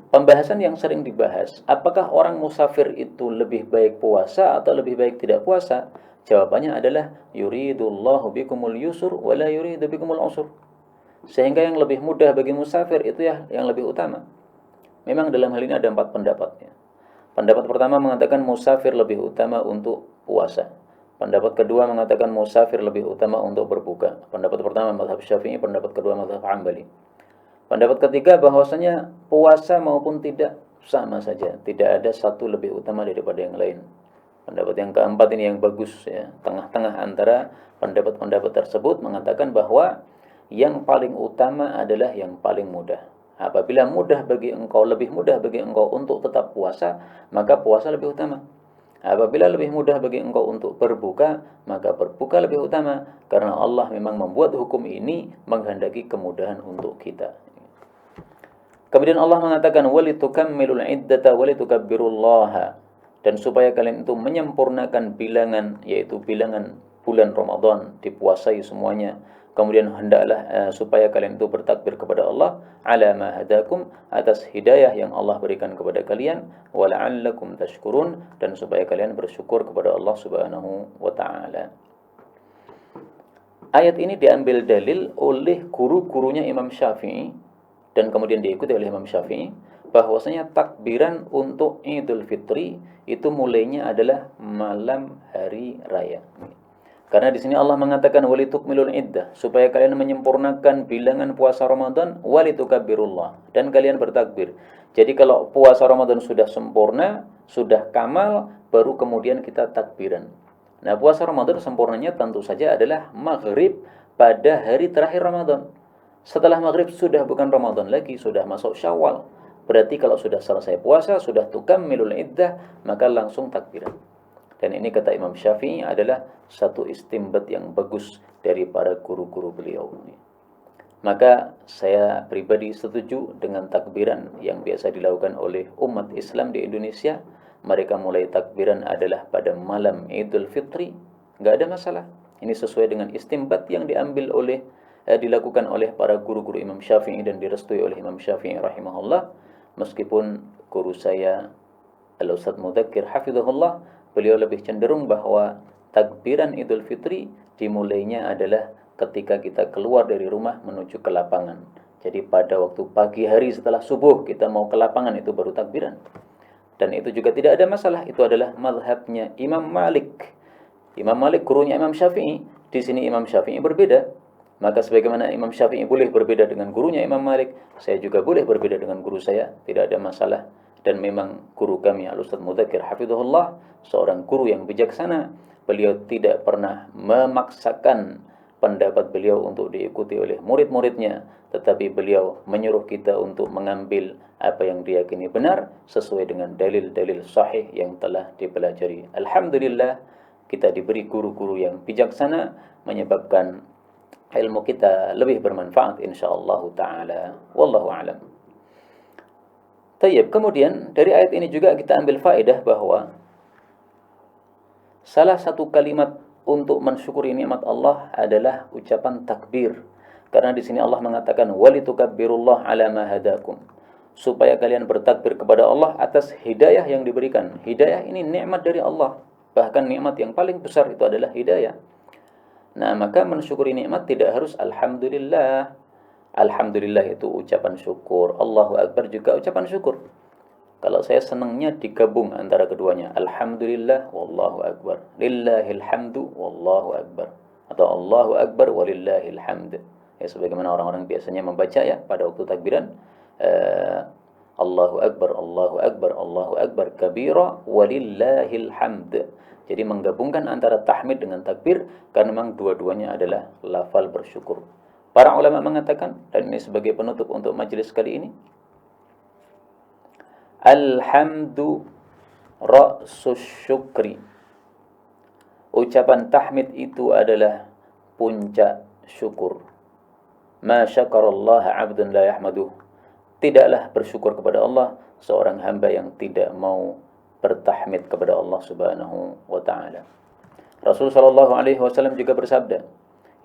pembahasan yang sering dibahas, apakah orang musafir itu lebih baik puasa atau lebih baik tidak puasa? Jawabannya adalah yuridullahu bikumul yusur wa la yuridu bikumul usur. Sehingga yang lebih mudah bagi musafir itu ya yang lebih utama. Memang dalam hal ini ada 4 pendapatnya. Pendapat pertama mengatakan musafir lebih utama untuk puasa. Pendapat kedua mengatakan musafir lebih utama untuk berbuka. Pendapat pertama mazhab Syafi'i, pendapat kedua mazhab Hambali. Pendapat ketiga bahwasanya puasa maupun tidak sama saja, tidak ada satu lebih utama daripada yang lain. Pendapat yang keempat ini yang bagus ya, tengah-tengah antara pendapat-pendapat tersebut mengatakan bahwa yang paling utama adalah yang paling mudah. Apabila lebih mudah bagi engkau untuk tetap puasa, maka puasa lebih utama. Apabila lebih mudah bagi engkau untuk berbuka, maka berbuka lebih utama, karena Allah memang membuat hukum ini menghendaki kemudahan untuk kita. Kemudian Allah mengatakan walitukammilul iddata walitukabbirullaha, dan supaya kalian itu menyempurnakan bilangan, yaitu bilangan bulan Ramadan dipuasai semuanya. Kemudian hendaklah supaya kalian itu bertakbir kepada Allah ala ma hadakum, atas hidayah yang Allah berikan kepada kalian, wa la'allakum tashkurun, dan supaya kalian bersyukur kepada Allah Subhanahu wa taala. Ayat ini diambil dalil oleh guru-gurunya Imam Syafi'i dan kemudian diikuti oleh Imam Syafi'i, bahwasanya takbiran untuk Idul Fitri itu mulainya adalah malam hari raya. Karena di sini Allah mengatakan walitukmilul iddah, supaya kalian menyempurnakan bilangan puasa Ramadan, walitukabbirullah, dan kalian bertakbir. Jadi kalau puasa Ramadan sudah sempurna, sudah kamal, baru kemudian kita takbiran. Nah, puasa Ramadan sempurnanya tentu saja adalah maghrib pada hari terakhir Ramadan. Setelah maghrib sudah bukan Ramadan lagi, sudah masuk Syawal. Berarti kalau sudah selesai puasa, sudah tukammilul iddah, maka langsung takbiran. Dan ini kata Imam Syafi'i adalah satu istimbat yang bagus dari para guru-guru beliau. Maka saya pribadi setuju dengan takbiran yang biasa dilakukan oleh umat Islam di Indonesia. Mereka mulai takbiran adalah pada malam Idul Fitri. Nggak ada masalah. Ini sesuai dengan istimbat yang dilakukan oleh para guru-guru Imam Syafi'i dan direstui oleh Imam Syafi'i rahimahullah. Meskipun guru saya Al-Ustadz Mudzakir hafizahullah, beliau lebih cenderung bahwa takbiran Idul Fitri dimulainya adalah ketika kita keluar dari rumah menuju ke lapangan. Jadi pada waktu pagi hari setelah subuh kita mau ke lapangan, itu baru takbiran. Dan itu juga tidak ada masalah. Itu adalah mazhabnya Imam Malik. Imam Malik gurunya Imam Syafi'i. Di sini Imam Syafi'i berbeda. Maka sebagaimana Imam Syafi'i boleh berbeda dengan gurunya Imam Malik, saya juga boleh berbeda dengan guru saya. Tidak ada masalah. Dan memang guru kami Al-Ustadz Mudzakir hafizahullah seorang guru yang bijaksana. Beliau tidak pernah memaksakan pendapat beliau untuk diikuti oleh murid-muridnya, tetapi beliau menyuruh kita untuk mengambil apa yang diyakini benar sesuai dengan dalil-dalil sahih yang telah dipelajari. Alhamdulillah, kita diberi guru-guru yang bijaksana, menyebabkan ilmu kita lebih bermanfaat insyaallah taala. Wallahu a'lam. Tayyib, kemudian dari ayat ini juga kita ambil faedah bahwa salah satu kalimat untuk mensyukuri nikmat Allah adalah ucapan takbir. Karena di sini Allah mengatakan walitukabbirullaha ala ma hadakum. Supaya kalian bertakbir kepada Allah atas hidayah yang diberikan. Hidayah ini nikmat dari Allah. Bahkan nikmat yang paling besar itu adalah hidayah. Nah, maka mensyukuri nikmat tidak harus alhamdulillah. Alhamdulillah itu ucapan syukur. Allahu Akbar juga ucapan syukur. Kalau saya senangnya digabung antara keduanya. Alhamdulillah, wallahu akbar. Lillahil hamdu, wallahu akbar. Atau Allahu akbar, walillahil hamd. Ya, sebagaimana orang-orang biasanya membaca ya pada waktu takbiran. Allahu akbar, Allahu akbar, Allahu akbar. Kabira, walillahil hamd. Jadi menggabungkan antara tahmid dengan takbir. Karena memang dua-duanya adalah lafal bersyukur. Para ulama mengatakan, dan ini sebagai penutup untuk majelis kali ini, Alhamdu ra'sus syukri. Ucapan tahmid itu adalah puncak syukur. Ma syakarallaha 'abdun la yahmaduh. Tidaklah bersyukur kepada Allah seorang hamba yang tidak mau bertahmid kepada Allah Subhanahu wa taala. Rasul sallallahu alaihi wasallam juga bersabda,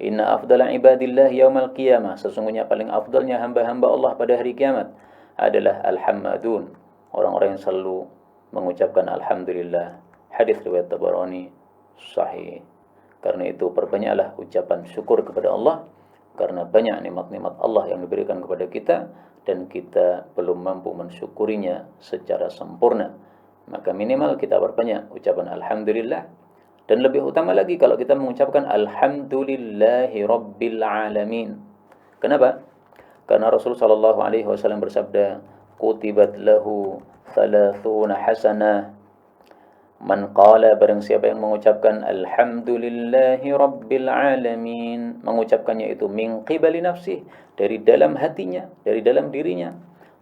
"Inna afdala ibadillah yaumal qiyamah." Sesungguhnya paling afdalnya hamba-hamba Allah pada hari kiamat adalah al-hammadun. Orang-orang yang selalu mengucapkan alhamdulillah. Hadis riwayat Tabarani sahih. Karena itu perbanyaklah ucapan syukur kepada Allah, karena banyak nikmat-nikmat Allah yang diberikan kepada kita dan kita belum mampu mensyukurinya secara sempurna. Maka minimal kita perbanyak ucapan alhamdulillah. Dan lebih utama lagi kalau kita mengucapkan alhamdulillahi rabbil alamin. Kenapa? Karena Rasul sallallahu alaihi wasallam bersabda, kutibat lahu 30 hasanah. Man qala, barang siapa yang mengucapkan alhamdulillahi rabbil alamin, mengucapkannya itu min qibali nafsih, dari dalam hatinya, dari dalam dirinya,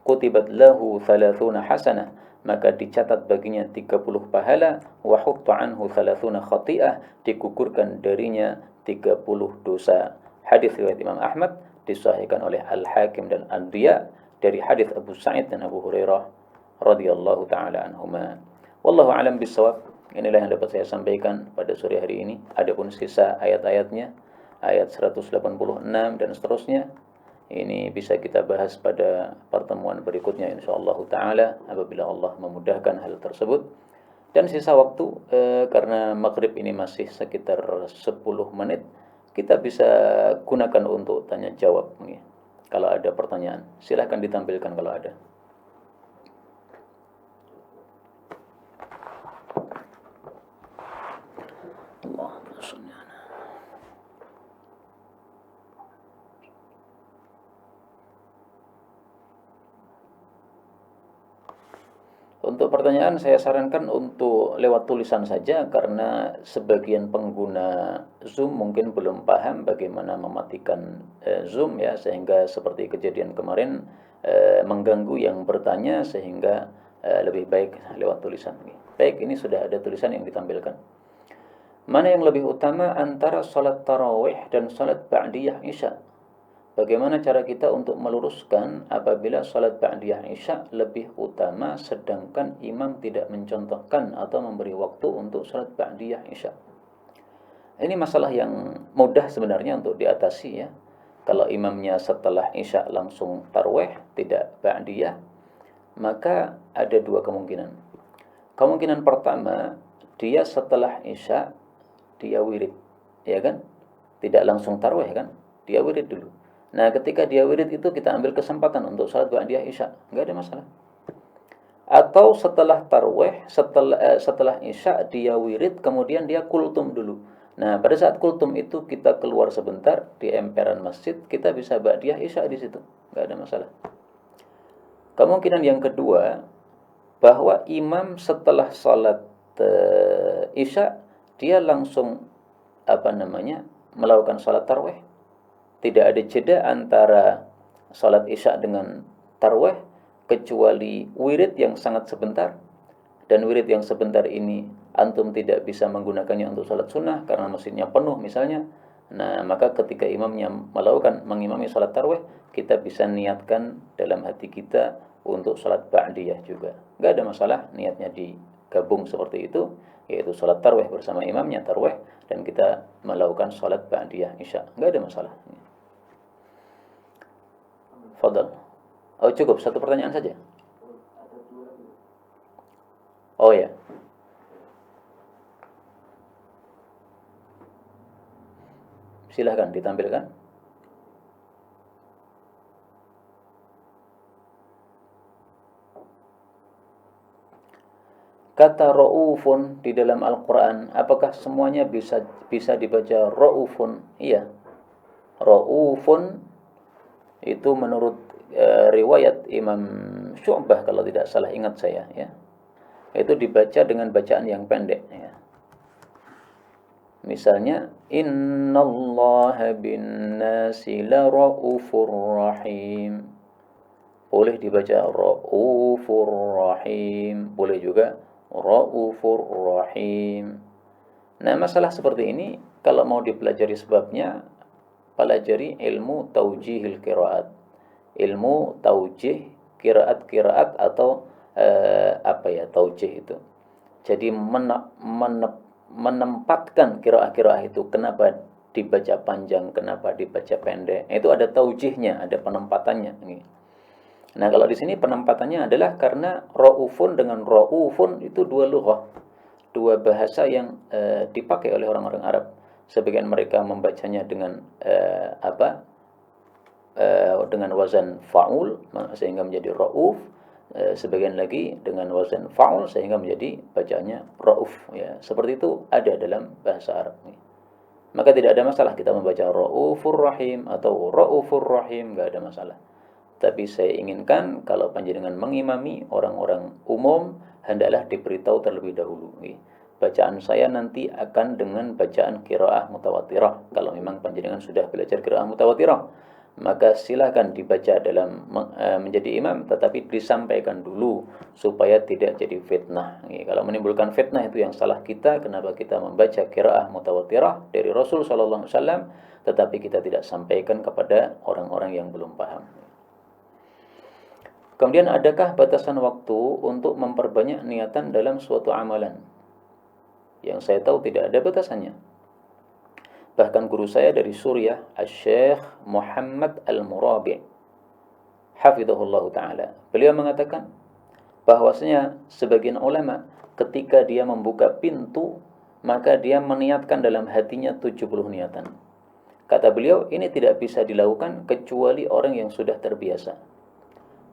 kutibat lahu 30 hasanah, maka dicatat baginya 30 pahala, wa hutta anhu 30 khati'ah, digugurkan darinya 30 dosa. Hadis riwayat Imam Ahmad, disahihkan oleh Al-Hakim dan Ad-Diya, dari hadis Abu Sa'id dan Abu Hurairah radhiyallahu taala anhuma. Wallahu a'lam bissawab. Inilah yang dapat saya sampaikan pada sore hari ini. Adapun sisa ayat-ayatnya, ayat 186 dan seterusnya, ini bisa kita bahas pada pertemuan berikutnya insyaallah taala apabila Allah memudahkan hal tersebut. Dan sisa waktu karena maghrib ini masih sekitar 10 menit, kita bisa gunakan untuk tanya jawab. Kalau ada pertanyaan, silahkan ditampilkan kalau ada. Allah Untuk pertanyaan saya sarankan untuk lewat tulisan saja, karena sebagian pengguna Zoom mungkin belum paham bagaimana mematikan Zoom ya, sehingga seperti kejadian kemarin mengganggu yang bertanya sehingga lebih baik lewat tulisan. Baik, ini sudah ada tulisan yang ditampilkan. Mana yang lebih utama antara salat tarawih dan salat ba'diyah isya? Bagaimana cara kita untuk meluruskan apabila salat ba'diyah isya lebih utama sedangkan imam tidak mencontohkan atau memberi waktu untuk salat ba'diyah isya? Ini masalah yang mudah sebenarnya untuk diatasi ya. Kalau imamnya setelah isya langsung tarawih, tidak ba'diyah, maka ada dua kemungkinan. Kemungkinan pertama, dia setelah isya dia wirid, ya kan? Tidak langsung tarawih kan? Dia wirid dulu. Nah, ketika dia wirid itu kita ambil kesempatan untuk salat ba'diyah isya, enggak ada masalah. Atau setelah tarawih, setelah isya dia wirid, kemudian dia kultum dulu. Nah, pada saat kultum itu kita keluar sebentar di emperan masjid, kita bisa ba'diyah isya di situ, enggak ada masalah. Kemungkinan yang kedua, bahwa imam setelah salat isya dia langsung melakukan salat tarawih. Tidak ada jeda antara salat isya dengan tarawih kecuali wirid yang sangat sebentar, dan wirid yang sebentar ini antum tidak bisa menggunakannya untuk salat sunnah karena masjidnya penuh misalnya. Nah, maka ketika imamnya mengimami salat tarawih, kita bisa niatkan dalam hati kita untuk salat ba'diyah juga. Enggak ada masalah niatnya digabung seperti itu, yaitu salat tarawih bersama imamnya tarawih dan kita melakukan salat ba'diyah isya. Enggak ada masalah. Fadal. Oh, cukup satu pertanyaan saja. Oh ya. Silahkan ditampilkan. Kata ra'ufun di dalam Al-Quran, apakah semuanya bisa dibaca ra'ufun? Iya. Ra'ufun itu menurut riwayat Imam Syu'bah kalau tidak salah ingat saya ya. Itu dibaca dengan bacaan yang pendek ya. Misalnya innallaha bin-nasi la ra'ufur rahim. Boleh dibaca ra'ufur rahim, boleh juga ra'ufur rahim. Nah, masalah seperti ini kalau mau dipelajari sebabnya, pelajari ilmu taujihil qiraat. Ilmu taujih qiraat-qiraat atau taujih itu. Jadi menempatkan qiraah-qiraah itu, kenapa dibaca panjang, kenapa dibaca pendek. Itu ada taujihnya, ada penempatannya. Nah, kalau di sini penempatannya adalah karena ra'ufun dengan ra'ufun itu dua lughah, dua bahasa yang dipakai oleh orang-orang Arab. Sebagian mereka membacanya dengan dengan wazan fa'ul sehingga menjadi ra'uf, sebagian lagi dengan wazan fa'ul sehingga menjadi bacaannya ra'uf ya. Seperti itu ada dalam bahasa Arab. Maka tidak ada masalah kita membaca ra'ufur rahim atau ra'ufur rahim, enggak ada masalah. Tapi saya inginkan kalau panjenengan mengimami orang-orang umum, hendaklah diberitahu terlebih dahulu. Bacaan saya nanti akan dengan bacaan qiraah mutawatirah. Kalau memang panjenengan sudah belajar qiraah mutawatirah, maka silakan dibaca dalam menjadi imam, tetapi disampaikan dulu supaya tidak jadi fitnah. Kalau menimbulkan fitnah itu yang salah kita. Kenapa kita membaca qiraah mutawatirah dari Rasul sallallahu alaihi wasallam tetapi kita tidak sampaikan kepada orang-orang yang belum paham. Kemudian adakah batasan waktu untuk memperbanyak niatan dalam suatu amalan? Yang saya tahu tidak ada batasannya. Bahkan guru saya dari Suriah, Asy-Syaikh Muhammad Al-Murabi', hafizahullah ta'ala, beliau mengatakan bahwasanya sebagian ulama ketika dia membuka pintu, maka dia meniatkan dalam hatinya 70 niatan. Kata beliau, ini tidak bisa dilakukan kecuali orang yang sudah terbiasa.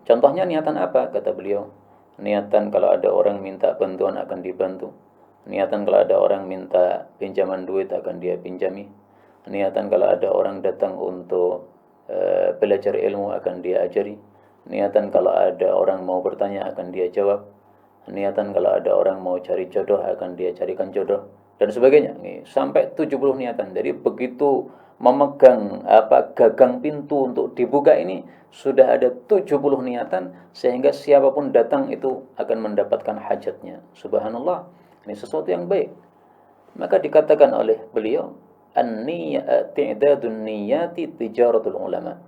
Contohnya niatan apa? Kata beliau, niatan kalau ada orang minta bantuan akan dibantu. Niatan kalau ada orang minta pinjaman duit akan dia pinjami. Niatan kalau ada orang datang untuk belajar ilmu akan dia ajari. Niatan kalau ada orang mau bertanya akan dia jawab. Niatan kalau ada orang mau cari jodoh akan dia carikan jodoh. dan sebagainya. Sampai 70 niatan. Jadi begitu memegang gagang pintu untuk dibuka ini sudah ada 70 niatan sehingga siapapun datang itu akan mendapatkan hajatnya. Subhanallah. Ini sesuatu yang baik. Maka dikatakan oleh beliau, "An-niyyatun niyyati tijaratul ulama."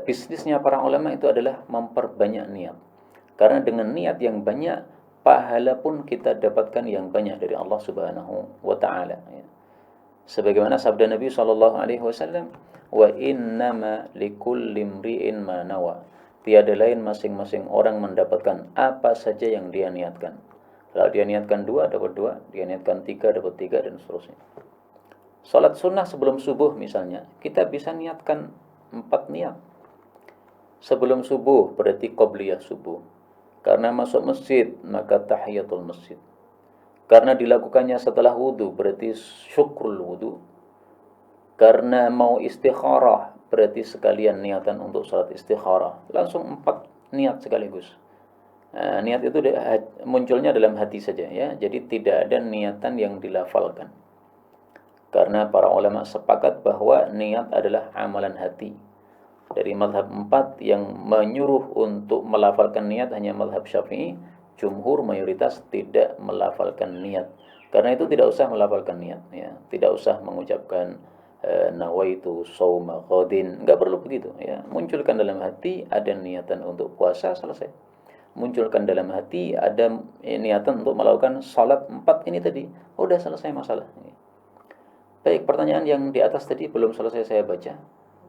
Bisnisnya para ulama itu adalah memperbanyak niat. Karena dengan niat yang banyak, pahala pun kita dapatkan yang banyak dari Allah Subhanahu wa taala, ya. Sebagaimana sabda Nabi sallallahu alaihi wasallam, "Wa innama likulli imri'in ma nawa." Tiada lain masing-masing orang mendapatkan apa saja yang dia niatkan. Kalau dia niatkan 2 dapat 2, dia niatkan 3 dapat 3 dan seterusnya. Salat sunnah sebelum subuh misalnya, kita bisa niatkan 4 niat. Sebelum subuh berarti qobliyah subuh. Karena masuk masjid maka tahiyatul masjid. Karena dilakukannya setelah wudu berarti syukrul wudu. Karena mau istikharah berarti sekalian niatan untuk salat istikharah. Langsung 4 niat sekaligus. Niat itu munculnya dalam hati saja, ya. Jadi tidak ada niatan yang dilafalkan. Karena para ulama sepakat bahwa niat adalah amalan hati. Dari mazhab 4 yang menyuruh untuk melafalkan niat hanya mazhab Syafi'i, jumhur mayoritas tidak melafalkan niat. Karena itu tidak usah melafalkan niat, ya. Tidak usah mengucapkan nawaitu shauma ghadin, enggak perlu begitu, ya. Munculkan dalam hati ada niatan untuk puasa, selesai. Munculkan dalam hati ada niatan untuk melakukan salat 4 ini tadi, udah selesai masalah. Baik, pertanyaan yang di atas tadi belum selesai saya baca,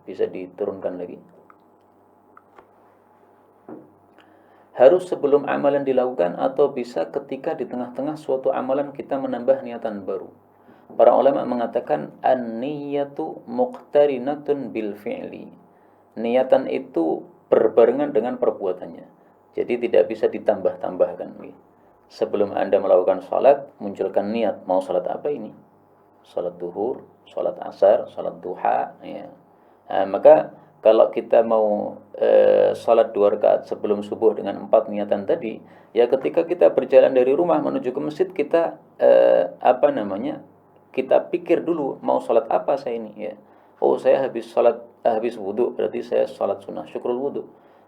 bisa diturunkan lagi. Harus sebelum amalan dilakukan atau bisa ketika di tengah-tengah suatu amalan kita menambah niatan baru? Para ulama mengatakan an-niyatu muqtarinatun bil fi'li. Niatan itu berbarengan dengan perbuatannya. Jadi tidak bisa ditambah-tambahkan. Sebelum Anda melakukan salat, munculkan niat, mau salat apa ini? Salat duhur, salat asar, salat duha, ya. Maka kalau kita mau salat 2 rakaat sebelum subuh dengan 4 niatan tadi, ya ketika kita berjalan dari rumah menuju ke masjid kita kita pikir dulu mau salat apa saya ini, ya. Oh, saya habis wudu, berarti saya salat sunnah syukrul wudu.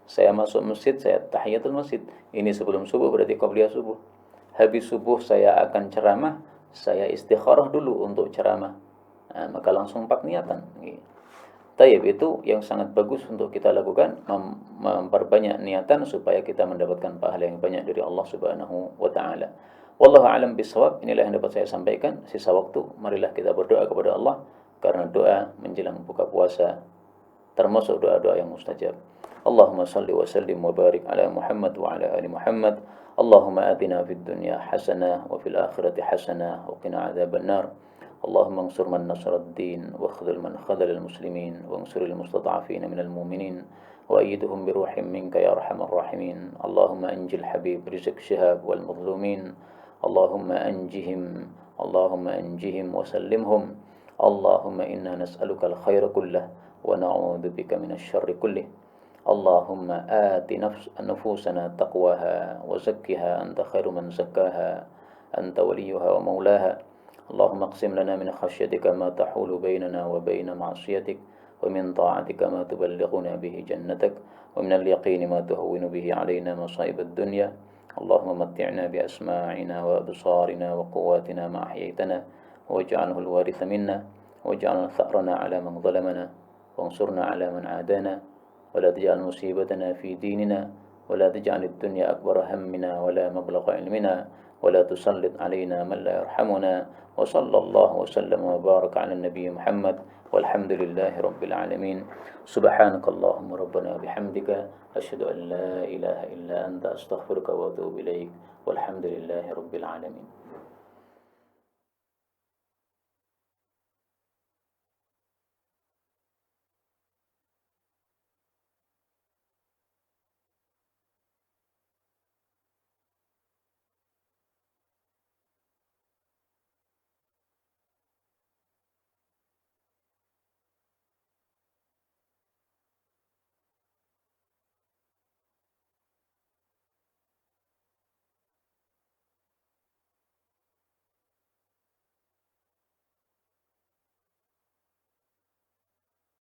Saya masuk masjid, saya tahiyatul masjid. Ini sebelum subuh berarti qabliyah subuh. Habis subuh saya akan ceramah, saya istikharah dulu untuk ceramah. Maka langsung 4 niatan. Tayyib, itu yang sangat bagus untuk kita lakukan, memperbanyak niatan supaya kita mendapatkan pahala yang banyak dari Allah Subhanahu wa taala. Wallahu a'lam bishawab. Inilah yang dapat saya sampaikan. Sisa waktu, marilah kita berdoa kepada Allah, karena doa menjelang buka puasa termasuk doa-doa yang mustajab. Allahumma salli wa sallim wa barik ala Muhammad wa ala ali Muhammad. Allahumma atina fid dunya hasanah wa fil akhirati hasanah wa qina adzaban nar. اللهم انصر من نصر الدين واخذل من خذل المسلمين وانصر المستضعفين من المؤمنين وأيدهم بروح منك يا أرحم الراحمين. اللهم أنجِ الحبيب رزق شهاب والمظلومين. اللهم أنجهم وسلمهم. اللهم إنا نسألك الخير كله ونعوذ بك من الشر كله. اللهم آت نفوسنا تقواها وزكها أنت خير من زكاها أنت وليها ومولاها. اللهم اقسم لنا من خشيتك ما تحول بيننا وبين معصيتك ومن طاعتك ما تبلغنا به جنتك ومن اليقين ما تهون به علينا مصائب الدنيا. اللهم متعنا بأسماعنا وأبصارنا وقواتنا ما أحييتنا واجعله الوارث منا واجعل ثأرنا على من ظلمنا وانصرنا على من عادانا ولا تجعل مصيبتنا في ديننا ولا تجعل الدنيا أكبر همنا ولا مبلغ علمنا ولا تسلط علينا من لا يرحمنا. وصلى الله وسلم وبارك على النبي محمد والحمد لله رب العالمين. سبحانك اللهم ربنا بحمدك أشهد أن لا إله إلا أنت أستغفرك وأتوب إليك والحمد لله رب العالمين.